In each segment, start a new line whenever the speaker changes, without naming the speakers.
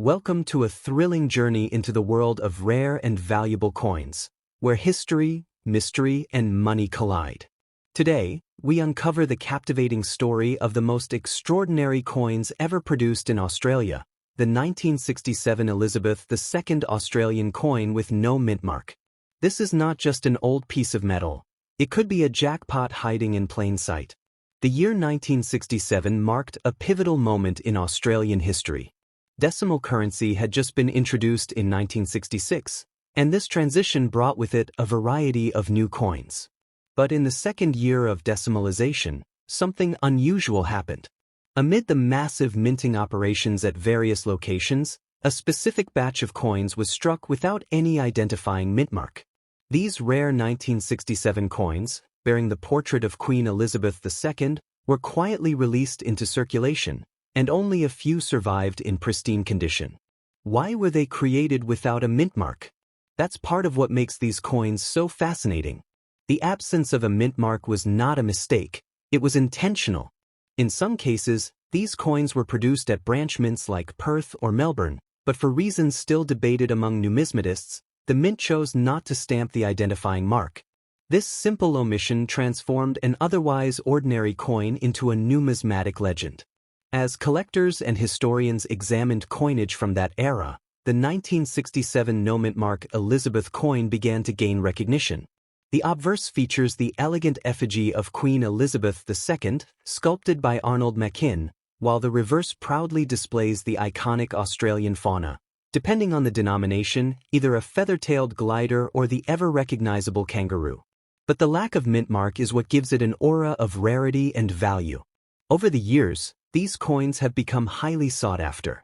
Welcome to a thrilling journey into the world of rare and valuable coins, where history, mystery, and money collide. Today, we uncover the captivating story of the most extraordinary coins ever produced in Australia, the 1967 Elizabeth II Australian coin with no mint mark. This is not just an old piece of metal. It could be a jackpot hiding in plain sight. The year 1967 marked a pivotal moment in Australian history. Decimal currency had just been introduced in 1966, and this transition brought with it a variety of new coins. But in the second year of decimalization, something unusual happened. Amid the massive minting operations at various locations, a specific batch of coins was struck without any identifying mint mark. These rare 1967 coins, bearing the portrait of Queen Elizabeth II, were quietly released into circulation, and only a few survived in pristine condition. Why were they created without a mint mark? That's part of what makes these coins so fascinating. The absence of a mint mark was not a mistake, it was intentional. In some cases, these coins were produced at branch mints like Perth or Melbourne, but for reasons still debated among numismatists, the mint chose not to stamp the identifying mark. This simple omission transformed an otherwise ordinary coin into a numismatic legend. As collectors and historians examined coinage from that era, the 1967 no-mint mark Elizabeth coin began to gain recognition. The obverse features the elegant effigy of Queen Elizabeth II, sculpted by Arnold Machin, while the reverse proudly displays the iconic Australian fauna. Depending on the denomination, either a feather-tailed glider or the ever-recognizable kangaroo. But the lack of mint mark is what gives it an aura of rarity and value. Over the years, these coins have become highly sought after.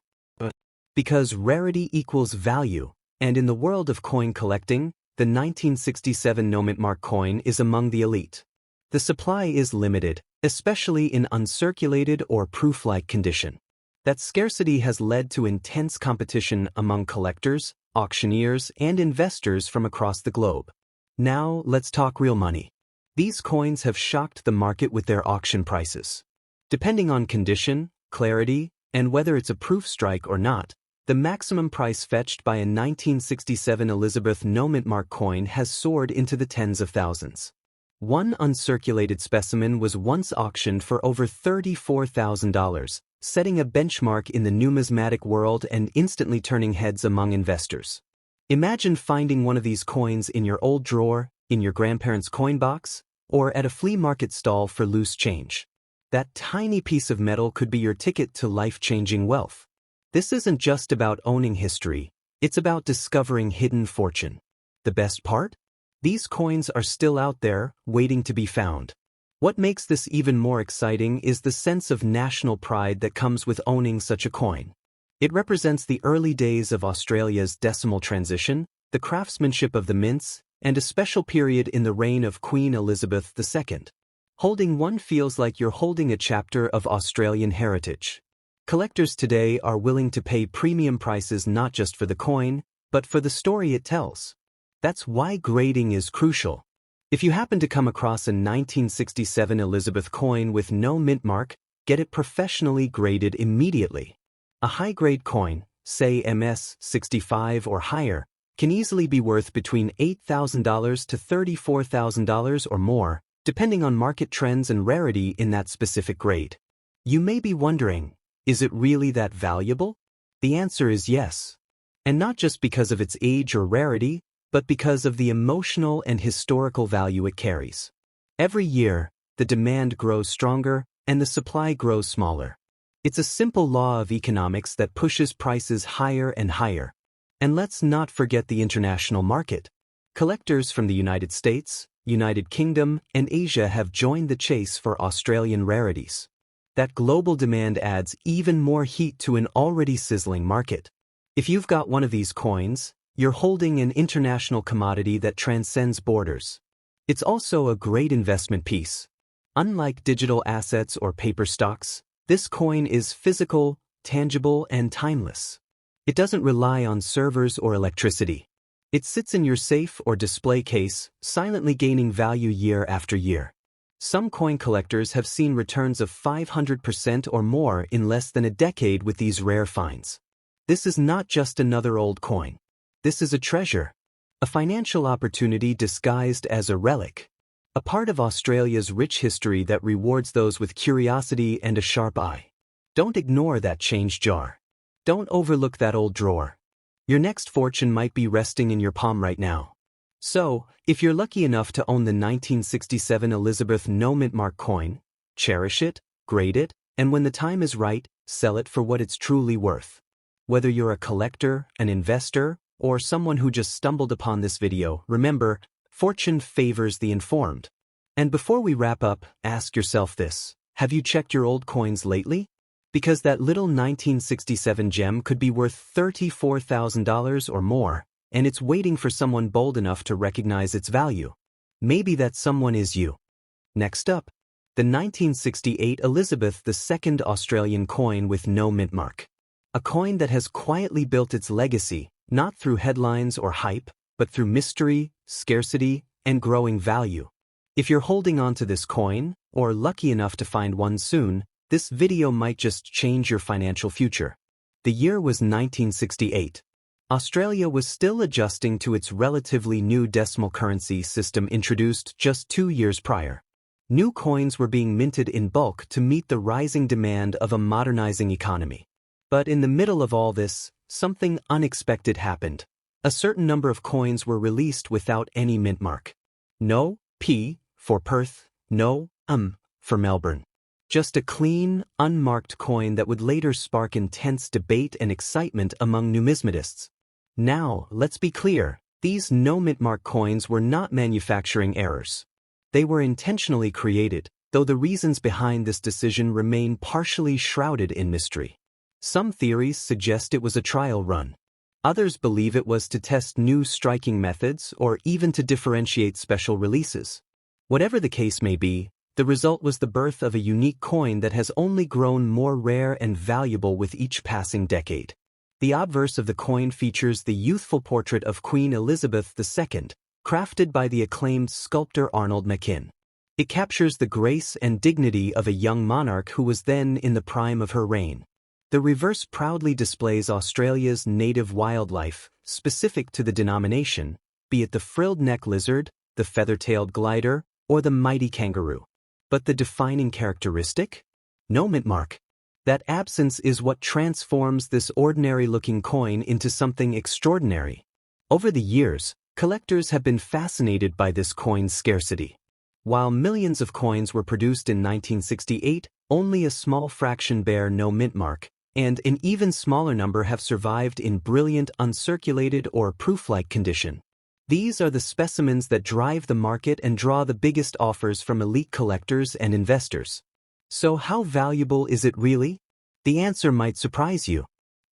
Because rarity equals value, and in the world of coin collecting, the 1967 no-mint mark coin is among the elite. The supply is limited, especially in uncirculated or proof-like condition. That scarcity has led to intense competition among collectors, auctioneers, and investors from across the globe. Now, let's talk real money. These coins have shocked the market with their auction prices. Depending on condition, clarity, and whether it's a proof strike or not, the maximum price fetched by a 1967 Elizabeth no-mint mark coin has soared into the tens of thousands. One uncirculated specimen was once auctioned for over $34,000, setting a benchmark in the numismatic world and instantly turning heads among investors. Imagine finding one of these coins in your old drawer, in your grandparents' coin box, or at a flea market stall for loose change. That tiny piece of metal could be your ticket to life-changing wealth. This isn't just about owning history, it's about discovering hidden fortune. The best part? These coins are still out there, waiting to be found. What makes this even more exciting is the sense of national pride that comes with owning such a coin. It represents the early days of Australia's decimal transition, the craftsmanship of the mints, and a special period in the reign of Queen Elizabeth II. Holding one feels like you're holding a chapter of Australian heritage. Collectors today are willing to pay premium prices not just for the coin, but for the story it tells. That's why grading is crucial. If you happen to come across a 1967 Elizabeth coin with no mint mark, get it professionally graded immediately. A high-grade coin, say MS 65 or higher, can easily be worth between $8,000 to $34,000 or more, depending on market trends and rarity in that specific grade. You may be wondering, is it really that valuable? The answer is yes. And not just because of its age or rarity, but because of the emotional and historical value it carries. Every year, the demand grows stronger and the supply grows smaller. It's a simple law of economics that pushes prices higher and higher. And let's not forget the international market. Collectors from the United States, United Kingdom, and Asia have joined the chase for Australian rarities. That global demand adds even more heat to an already sizzling market. If you've got one of these coins, you're holding an international commodity that transcends borders. It's also a great investment piece. Unlike digital assets or paper stocks, this coin is physical, tangible, and timeless. It doesn't rely on servers or electricity. It sits in your safe or display case, silently gaining value year after year. Some coin collectors have seen returns of 500% or more in less than a decade with these rare finds. This is not just another old coin. This is a treasure. A financial opportunity disguised as a relic. A part of Australia's rich history that rewards those with curiosity and a sharp eye. Don't ignore that change jar. Don't overlook that old drawer. Your next fortune might be resting in your palm right now. So, if you're lucky enough to own the 1967 Elizabeth No Mint Mark coin, cherish it, grade it, and when the time is right, sell it for what it's truly worth. Whether you're a collector, an investor, or someone who just stumbled upon this video, remember, fortune favors the informed. And before we wrap up, ask yourself this: have you checked your old coins lately? Because that little 1967 gem could be worth $34,000 or more, and it's waiting for someone bold enough to recognize its value. Maybe that someone is you. Next up, the 1968 Elizabeth II Australian coin with no mint mark. A coin that has quietly built its legacy, not through headlines or hype, but through mystery, scarcity, and growing value. If you're holding on to this coin, or lucky enough to find one soon, this video might just change your financial future. The year was 1968. Australia was still adjusting to its relatively new decimal currency system introduced just 2 years prior. New coins were being minted in bulk to meet the rising demand of a modernizing economy. But in the middle of all this, something unexpected happened. A certain number of coins were released without any mint mark. No P for Perth, no for Melbourne. Just a clean, unmarked coin that would later spark intense debate and excitement among numismatists. Now, let's be clear, these no mint mark coins were not manufacturing errors. They were intentionally created, though the reasons behind this decision remain partially shrouded in mystery. Some theories suggest it was a trial run. Others believe it was to test new striking methods or even to differentiate special releases. Whatever the case may be, the result was the birth of a unique coin that has only grown more rare and valuable with each passing decade. The obverse of the coin features the youthful portrait of Queen Elizabeth II, crafted by the acclaimed sculptor Arnold Machin. It captures the grace and dignity of a young monarch who was then in the prime of her reign. The reverse proudly displays Australia's native wildlife, specific to the denomination, be it the frilled neck lizard, the feather-tailed glider, or the mighty kangaroo. But the defining characteristic? No mint mark. That absence is what transforms this ordinary-looking coin into something extraordinary. Over the years, collectors have been fascinated by this coin's scarcity. While millions of coins were produced in 1968, only a small fraction bear no mint mark, and an even smaller number have survived in brilliant uncirculated or proof-like condition. These are the specimens that drive the market and draw the biggest offers from elite collectors and investors. So how valuable is it really? The answer might surprise you.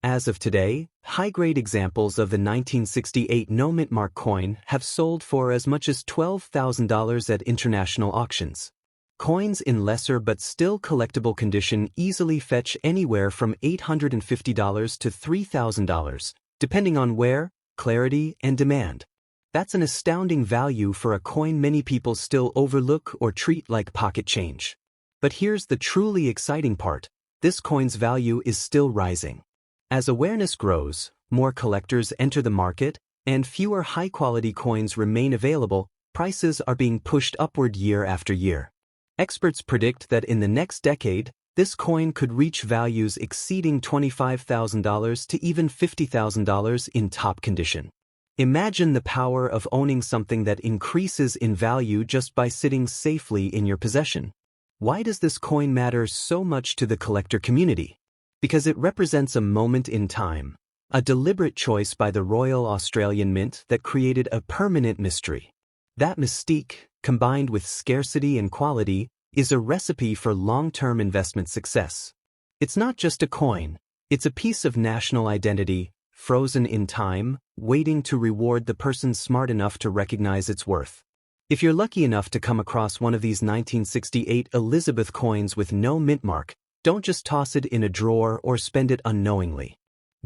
As of today, high-grade examples of the 1968 no mint mark coin have sold for as much as $12,000 at international auctions. Coins in lesser but still collectible condition easily fetch anywhere from $850 to $3,000, depending on wear, clarity, and demand. That's an astounding value for a coin many people still overlook or treat like pocket change. But here's the truly exciting part: this coin's value is still rising. As awareness grows, more collectors enter the market, and fewer high-quality coins remain available, prices are being pushed upward year after year. Experts predict that in the next decade, this coin could reach values exceeding $25,000 to even $50,000 in top condition. Imagine the power of owning something that increases in value just by sitting safely in your possession. Why does this coin matter so much to the collector community? Because it represents a moment in time, a deliberate choice by the Royal Australian Mint that created a permanent mystery. That mystique, combined with scarcity and quality, is a recipe for long-term investment success. It's not just a coin, it's a piece of national identity, frozen in time, waiting to reward the person smart enough to recognize its worth. If you're lucky enough to come across one of these 1968 Elizabeth coins with no mint mark, don't just toss it in a drawer or spend it unknowingly.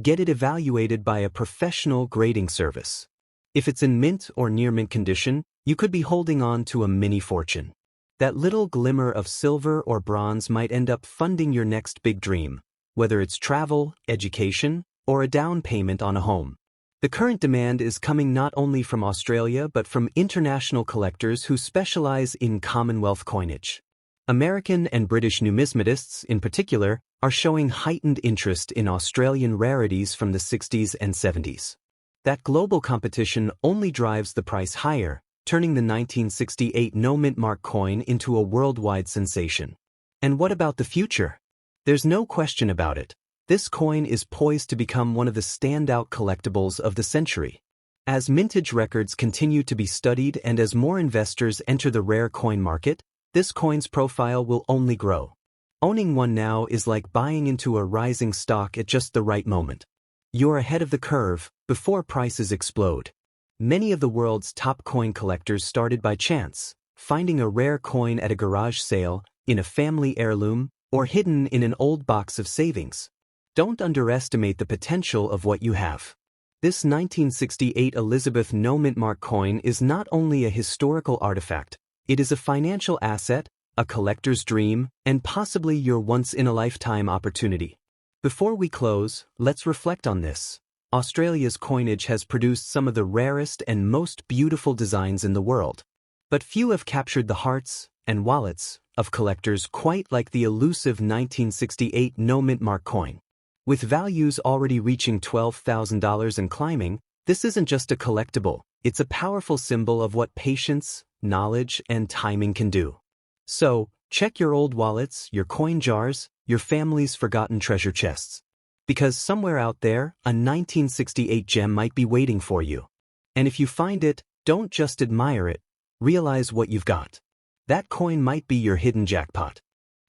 Get it evaluated by a professional grading service. If it's in mint or near mint condition, you could be holding on to a mini fortune. That little glimmer of silver or bronze might end up funding your next big dream, whether it's travel, education, or a down payment on a home. The current demand is coming not only from Australia but from international collectors who specialize in Commonwealth coinage. American and British numismatists, in particular, are showing heightened interest in Australian rarities from the 60s and 70s. That global competition only drives the price higher, turning the 1968 no-mint mark coin into a worldwide sensation. And what about the future? There's no question about it. This coin is poised to become one of the standout collectibles of the century. As mintage records continue to be studied and as more investors enter the rare coin market, this coin's profile will only grow. Owning one now is like buying into a rising stock at just the right moment. You're ahead of the curve, before prices explode. Many of the world's top coin collectors started by chance, finding a rare coin at a garage sale, in a family heirloom, or hidden in an old box of savings. Don't underestimate the potential of what you have. This 1968 Elizabeth no-mint mark coin is not only a historical artifact, it is a financial asset, a collector's dream, and possibly your once-in-a-lifetime opportunity. Before we close, let's reflect on this. Australia's coinage has produced some of the rarest and most beautiful designs in the world. But few have captured the hearts and wallets of collectors quite like the elusive 1968 no-mint mark coin. With values already reaching $12,000 and climbing, this isn't just a collectible, it's a powerful symbol of what patience, knowledge, and timing can do. So, check your old wallets, your coin jars, your family's forgotten treasure chests. Because somewhere out there, a 1968 gem might be waiting for you. And if you find it, don't just admire it, realize what you've got. That coin might be your hidden jackpot.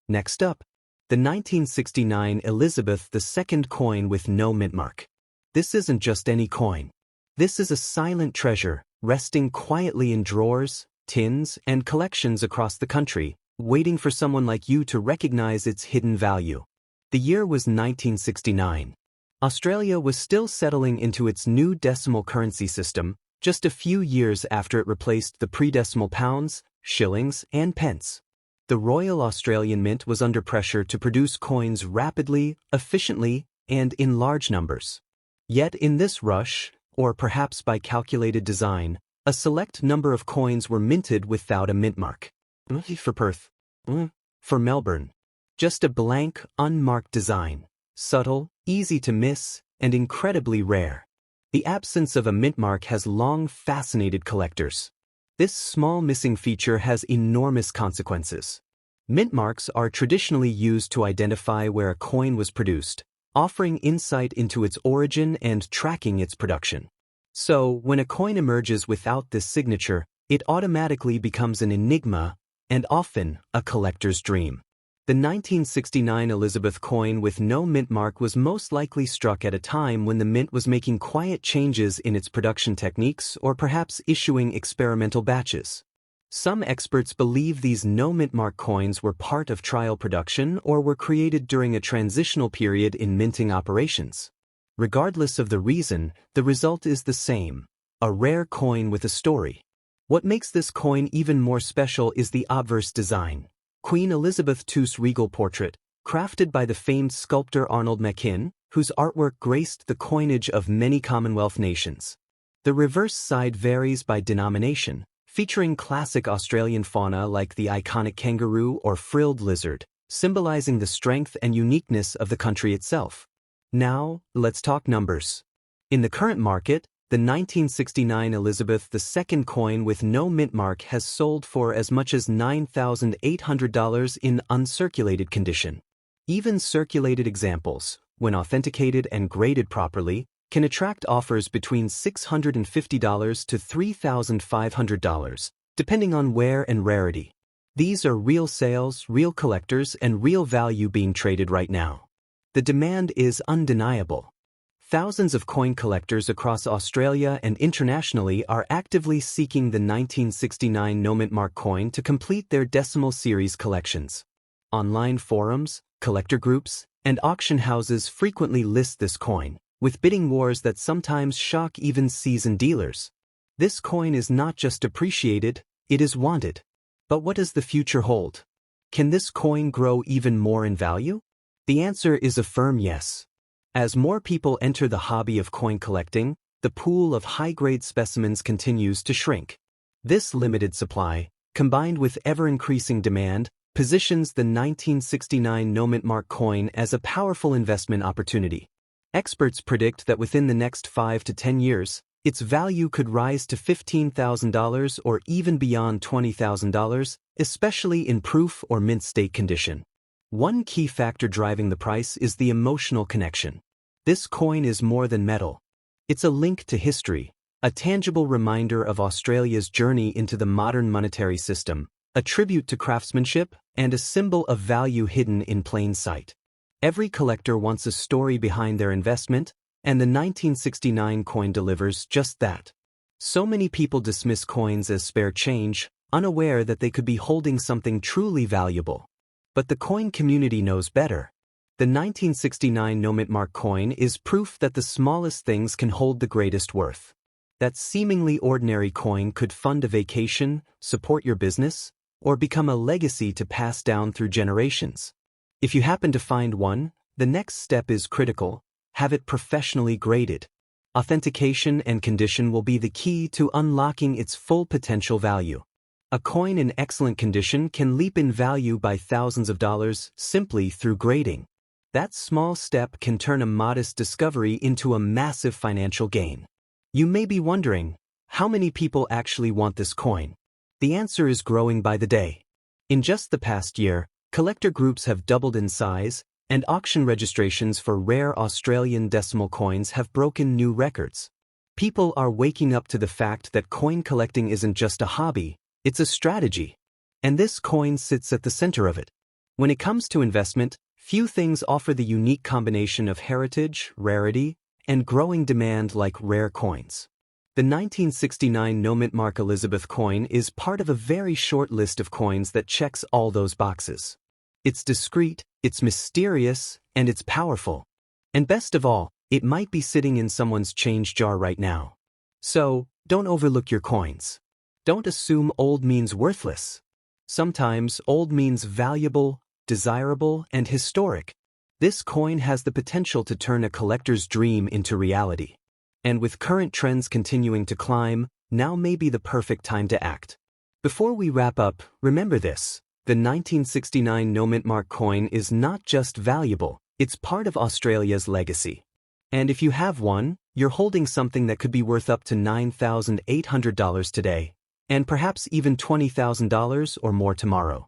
Next up, the 1969 Elizabeth II coin with no mint mark. This isn't just any coin. This is a silent treasure, resting quietly in drawers, tins, and collections across the country, waiting for someone like you to recognize its hidden value. The year was 1969. Australia was still settling into its new decimal currency system, just a few years after it replaced the pre-decimal pounds, shillings, and pence. The Royal Australian Mint was under pressure to produce coins rapidly, efficiently, and in large numbers. Yet in this rush, or perhaps by calculated design, a select number of coins were minted without a mint mark. For Perth. For Melbourne. Just a blank, unmarked design. Subtle, easy to miss, and incredibly rare. The absence of a mint mark has long fascinated collectors. This small missing feature has enormous consequences. Mint marks are traditionally used to identify where a coin was produced, offering insight into its origin and tracking its production. So, when a coin emerges without this signature, it automatically becomes an enigma, and often a collector's dream. The 1969 Elizabeth coin with no mint mark was most likely struck at a time when the mint was making quiet changes in its production techniques or perhaps issuing experimental batches. Some experts believe these no mint mark coins were part of trial production or were created during a transitional period in minting operations. Regardless of the reason, the result is the same: a rare coin with a story. What makes this coin even more special is the obverse design. Queen Elizabeth II's regal portrait, crafted by the famed sculptor Arnold Machin, whose artwork graced the coinage of many Commonwealth nations. The reverse side varies by denomination, featuring classic Australian fauna like the iconic kangaroo or frilled lizard, symbolizing the strength and uniqueness of the country itself. Now, let's talk numbers. In the current market, the 1969 Elizabeth II coin with no mint mark has sold for as much as $9,800 in uncirculated condition. Even circulated examples, when authenticated and graded properly, can attract offers between $650 to $3,500, depending on where and rarity. These are real sales, real collectors, and real value being traded right now. The demand is undeniable. Thousands of coin collectors across Australia and internationally are actively seeking the 1969 no-mint mark coin to complete their decimal series collections. Online forums, collector groups, and auction houses frequently list this coin, with bidding wars that sometimes shock even seasoned dealers. This coin is not just appreciated, it is wanted. But what does the future hold? Can this coin grow even more in value? The answer is a firm yes. As more people enter the hobby of coin collecting, the pool of high-grade specimens continues to shrink. This limited supply, combined with ever-increasing demand, positions the 1969 nomark coin as a powerful investment opportunity. Experts predict that within the next 5 to 10 years, its value could rise to $15,000 or even beyond $20,000, especially in proof or mint state condition. One key factor driving the price is the emotional connection. This coin is more than metal. It's a link to history, a tangible reminder of Australia's journey into the modern monetary system, a tribute to craftsmanship, and a symbol of value hidden in plain sight. Every collector wants a story behind their investment, and the 1969 coin delivers just that. So many people dismiss coins as spare change, unaware that they could be holding something truly valuable. But the coin community knows better. The 1969 nomark coin is proof that the smallest things can hold the greatest worth. That seemingly ordinary coin could fund a vacation, support your business, or become a legacy to pass down through generations. If you happen to find one, the next step is critical. Have it professionally graded. Authentication and condition will be the key to unlocking its full potential value. A coin in excellent condition can leap in value by thousands of dollars simply through grading. That small step can turn a modest discovery into a massive financial gain. You may be wondering, how many people actually want this coin? The answer is growing by the day. In just the past year, collector groups have doubled in size, and auction registrations for rare Australian decimal coins have broken new records. People are waking up to the fact that coin collecting isn't just a hobby, it's a strategy. And this coin sits at the center of it. When it comes to investment, few things offer the unique combination of heritage, rarity, and growing demand like rare coins. The 1969 nomark Elizabeth coin is part of a very short list of coins that checks all those boxes. It's discreet, it's mysterious, and it's powerful. And best of all, it might be sitting in someone's change jar right now. So, don't overlook your coins. Don't assume old means worthless. Sometimes old means valuable, desirable, and historic. This coin has the potential to turn a collector's dream into reality. And with current trends continuing to climb, now may be the perfect time to act. Before we wrap up, remember this. The 1969 nomark coin is not just valuable, it's part of Australia's legacy. And if you have one, you're holding something that could be worth up to $9,800 today, and perhaps even $20,000 or more tomorrow.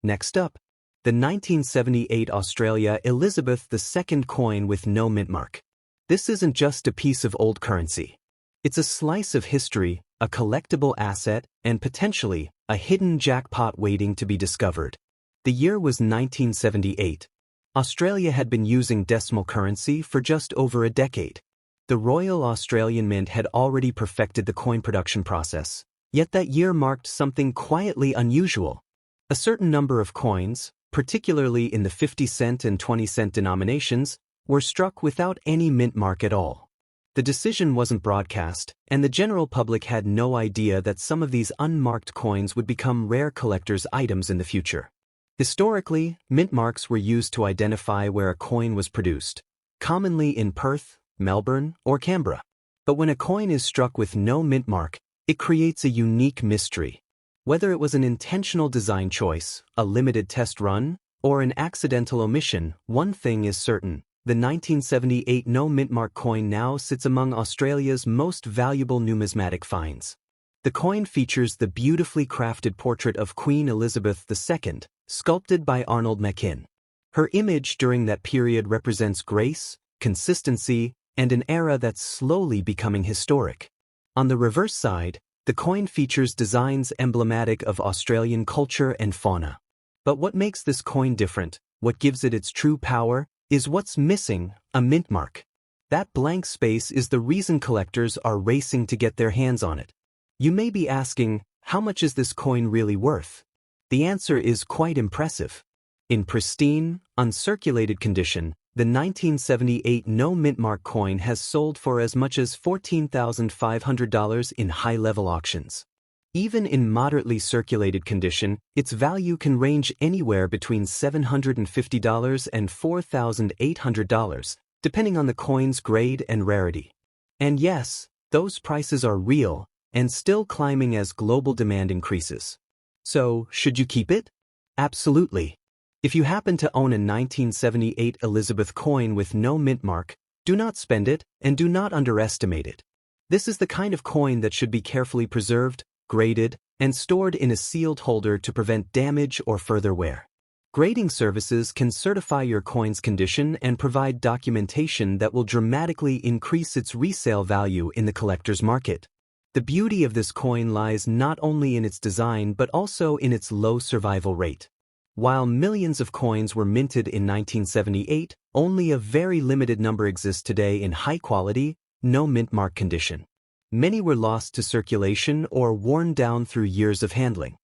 Next up, the 1978 Australia Elizabeth II coin with no mint mark. This isn't just a piece of old currency. It's a slice of history, a collectible asset, and potentially a hidden jackpot waiting to be discovered. The year was 1978. Australia had been using decimal currency for just over a decade. The Royal Australian Mint had already perfected the coin production process, yet that year marked something quietly unusual. A certain number of coins, particularly in the 50-cent and 20-cent denominations, were struck without any mint mark at all. The decision wasn't broadcast, and the general public had no idea that some of these unmarked coins would become rare collectors' items in the future. Historically, mint marks were used to identify where a coin was produced, commonly in Perth, Melbourne, or Canberra. But when a coin is struck with no mint mark, it creates a unique mystery. Whether it was an intentional design choice, a limited test run, or an accidental omission, one thing is certain. The 1978 no mint mark coin now sits among Australia's most valuable numismatic finds. The coin features the beautifully crafted portrait of Queen Elizabeth II, sculpted by Arnold Machin. Her image during that period represents grace, consistency, and an era that's slowly becoming historic. On the reverse side, the coin features designs emblematic of Australian culture and fauna. But what makes this coin different, what gives it its true power, is what's missing, a mint mark. That blank space is the reason collectors are racing to get their hands on it. You may be asking, how much is this coin really worth? The answer is quite impressive. In pristine, uncirculated condition, the 1978 no mint mark coin has sold for as much as $14,500 in high-level auctions. Even in moderately circulated condition, its value can range anywhere between $750 and $4,800, depending on the coin's grade and rarity. And yes, those prices are real and still climbing as global demand increases. So, should you keep it? Absolutely. If you happen to own a 1978 Elizabeth coin with no mint mark, do not spend it and do not underestimate it. This is the kind of coin that should be carefully preserved, graded, and stored in a sealed holder to prevent damage or further wear. Grading services can certify your coin's condition and provide documentation that will dramatically increase its resale value in the collector's market. The beauty of this coin lies not only in its design but also in its low survival rate. While millions of coins were minted in 1978, only a very limited number exist today in high quality, no mint mark condition. Many were lost to circulation or worn down through years of handling.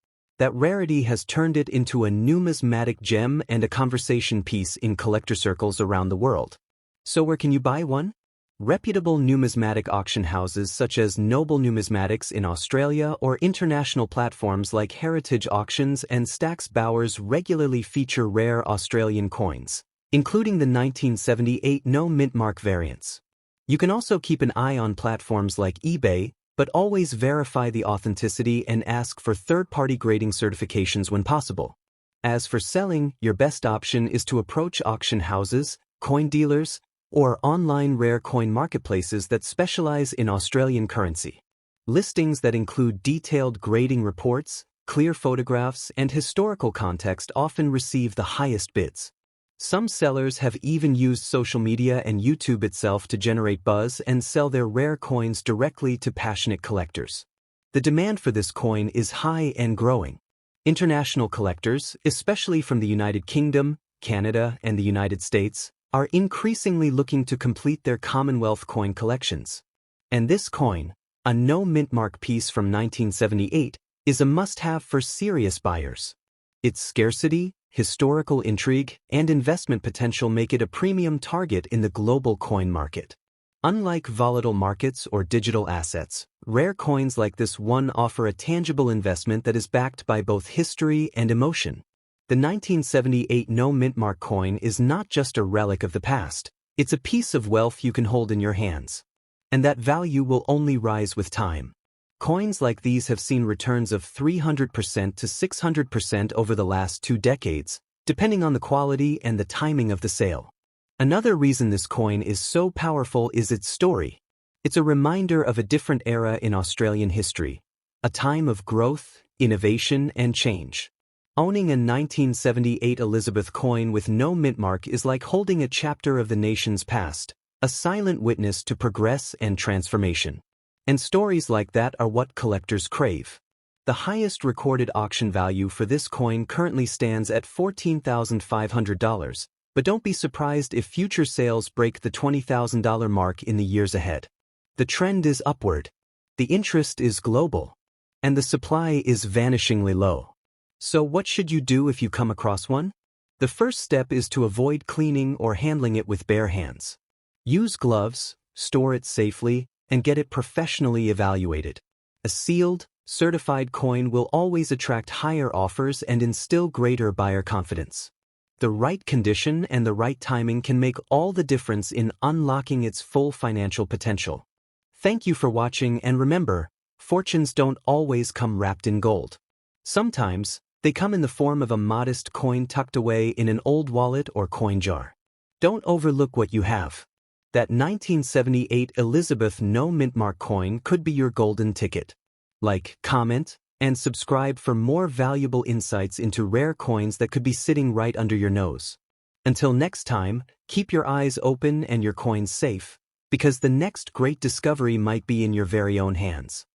That rarity has turned it into a numismatic gem and a conversation piece in collector circles around the world. So where can you buy one? Reputable numismatic auction houses such as Noble Numismatics in Australia or international platforms like Heritage Auctions and Stack's Bowers regularly feature rare Australian coins, including the 1978 no mint mark variants. You can also keep an eye on platforms like eBay, but always verify the authenticity and ask for third-party grading certifications when possible. As for selling, your best option is to approach auction houses, coin dealers, or online rare coin marketplaces that specialize in Australian currency. Listings that include detailed grading reports, clear photographs, and historical context often receive the highest bids. Some sellers have even used social media and YouTube itself to generate buzz and sell their rare coins directly to passionate collectors. The demand for this coin is high and growing. International collectors, especially from the United Kingdom, Canada, and the United States, are increasingly looking to complete their Commonwealth coin collections. And this coin, a no mint mark piece from 1978, is a must-have for serious buyers. Its scarcity, historical intrigue, and investment potential make it a premium target in the global coin market. Unlike volatile markets or digital assets, rare coins like this one offer a tangible investment that is backed by both history and emotion. The 1978 no mint mark coin is not just a relic of the past, it's a piece of wealth you can hold in your hands. And that value will only rise with time. Coins like these have seen returns of 300% to 600% over the last 2 decades, depending on the quality and the timing of the sale. Another reason this coin is so powerful is its story. It's a reminder of a different era in Australian history, a time of growth, innovation, and change. Owning a 1978 Elizabeth coin with no mint mark is like holding a chapter of the nation's past, a silent witness to progress and transformation. And stories like that are what collectors crave. The highest recorded auction value for this coin currently stands at $14,500, but don't be surprised if future sales break the $20,000 mark in the years ahead. The trend is upward, the interest is global, and the supply is vanishingly low. So what should you do if you come across one? The first step is to avoid cleaning or handling it with bare hands. Use gloves, store it safely, and get it professionally evaluated. A sealed, certified coin will always attract higher offers and instill greater buyer confidence. The right condition and the right timing can make all the difference in unlocking its full financial potential. Thank you for watching, and remember, fortunes don't always come wrapped in gold. Sometimes, they come in the form of a modest coin tucked away in an old wallet or coin jar. Don't overlook what you have. That 1978 Elizabeth no mint mark coin could be your golden ticket. Like, comment, and subscribe for more valuable insights into rare coins that could be sitting right under your nose. Until next time, keep your eyes open and your coins safe, because the next great discovery might be in your very own hands.